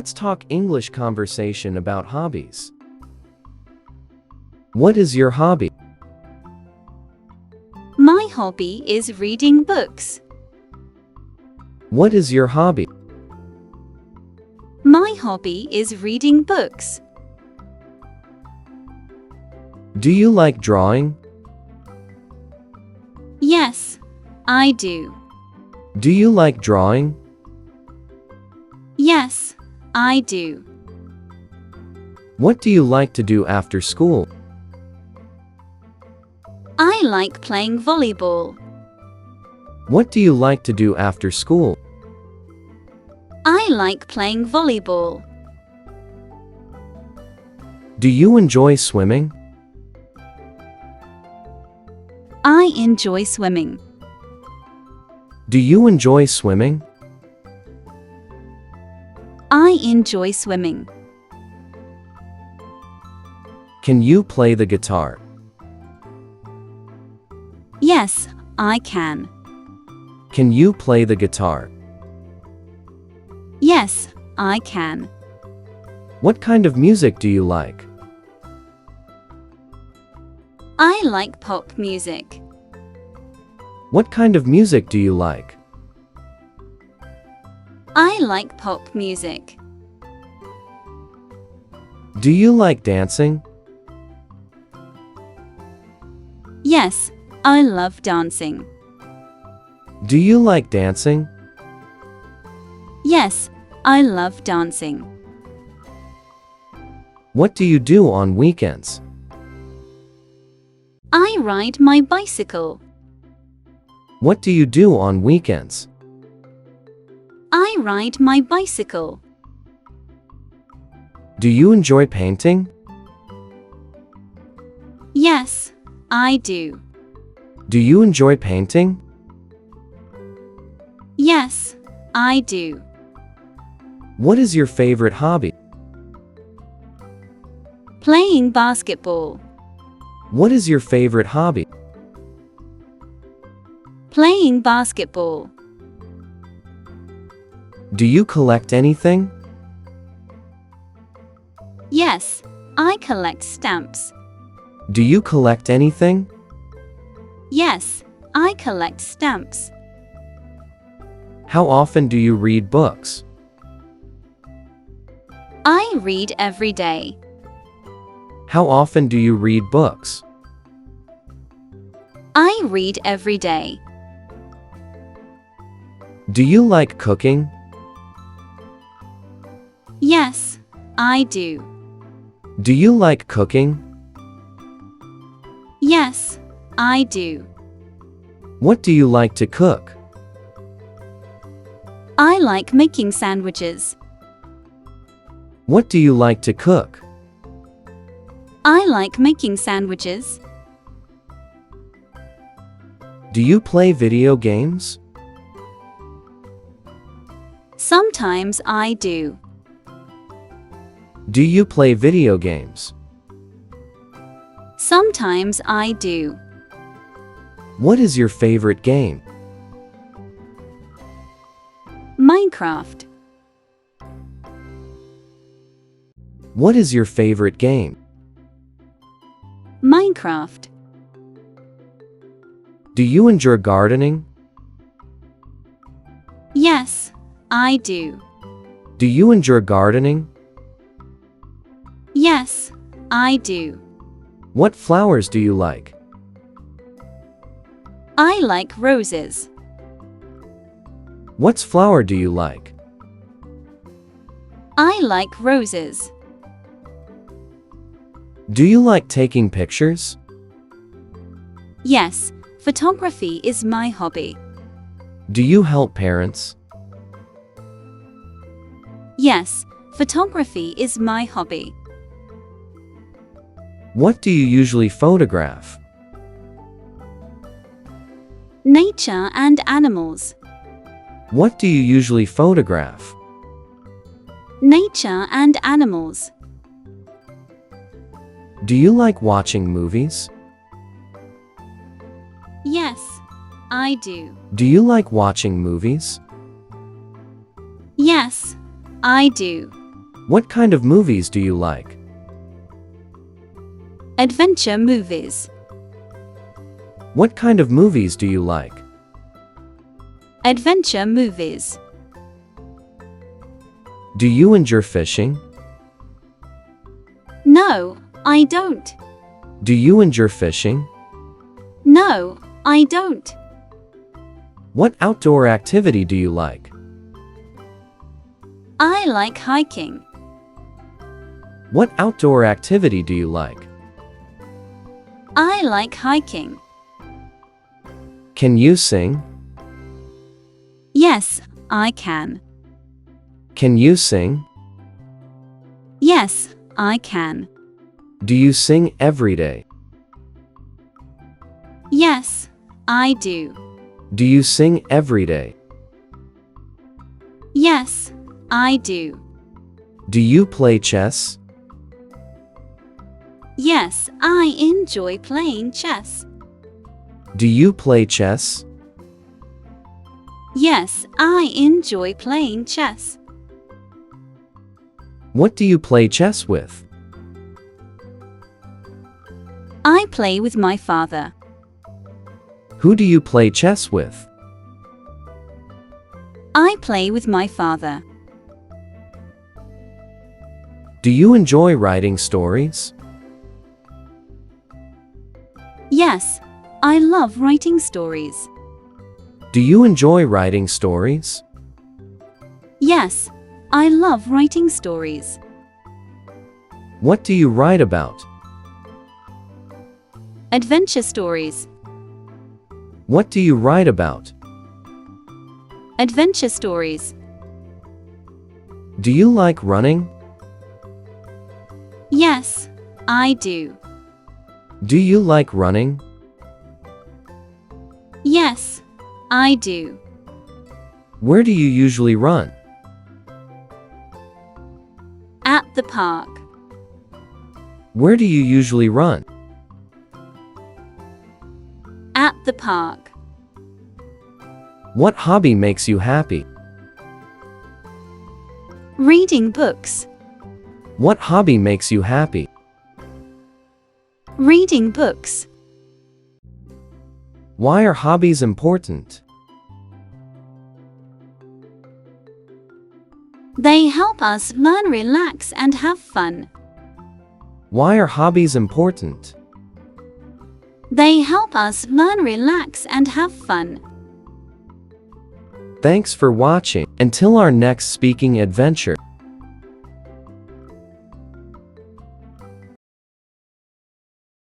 Let's talk English conversation about hobbies. What is your hobby? My hobby is reading books. What is your hobby? My hobby is reading books. Do you like drawing? Yes, I do. Do you like drawing? Yes, I do. What do you like to do after school? I like playing volleyball. What do you like to do after school? I like playing volleyball. Do you enjoy swimming? I enjoy swimming. Do you enjoy swimming? I enjoy swimming. Can you play the guitar? Yes, I can. Can you play the guitar? Yes, I can. What kind of music do you like? I like pop music. What kind of music do you like? I like pop music. Do you like dancing? Yes, I love dancing. Do you like dancing? Yes, I love dancing. What do you do on weekends? I ride my bicycle. What do you do on weekends? I ride my bicycle. Do you enjoy painting? Yes, I do. Do you enjoy painting? Yes, I do. What is your favorite hobby? Playing basketball. What is your favorite hobby? Playing basketball. Do you collect anything? Yes, I collect stamps. Do you collect anything? Yes, I collect stamps. How often do you read books? I read every day. How often do you read books? I read every day. Do you like cooking? Yes, I do. Do you like cooking? Yes, I do. What do you like to cook? I like making sandwiches. What do you like to cook? I like making sandwiches. Do you play video games? Sometimes I do. Do you play video games? Sometimes I do. What is your favorite game? Minecraft. What is your favorite game? Minecraft. Do you enjoy gardening? Yes, I do. Do you enjoy gardening? Yes, I do. What flowers do you like? I like roses. What flower do you like? I like roses. Do you like taking pictures? Yes, photography is my hobby. Do you help parents? Yes, photography is my hobby. What do you usually photograph? Nature and animals. What do you usually photograph? Nature and animals. Do you like watching movies? Yes, I do. Do you like watching movies? Yes, I do. What kind of movies do you like? Adventure movies. What kind of movies do you like? Adventure movies. Do you enjoy fishing? No, I don't. Do you enjoy fishing? No, I don't. What outdoor activity do you like? I like hiking. What outdoor activity do you like? I like hiking. Can you sing? Yes, I can. Can you sing? Yes, I can. Do you sing every day? Yes, I do. Do you sing every day? Yes, I do. Do you play chess? Yes, I enjoy playing chess. Do you play chess? Yes, I enjoy playing chess. What do you play chess with? I play with my father. Who do you play chess with? I play with my father. Do you enjoy writing stories? Yes, I love writing stories. Do you enjoy writing stories? Yes, I love writing stories. What do you write about? Adventure stories. What do you write about? Adventure stories. Do you like running? Yes, I do. Do you like running? Yes, I do. Where do you usually run? At the park. Where do you usually run? At the park. What hobby makes you happy? Reading books. What hobby makes you happy? Reading books. Why are hobbies important? They help us learn, relax, and have fun. Why are hobbies important? They help us learn, relax, and have fun. Thanks for watching. Until our next speaking adventure.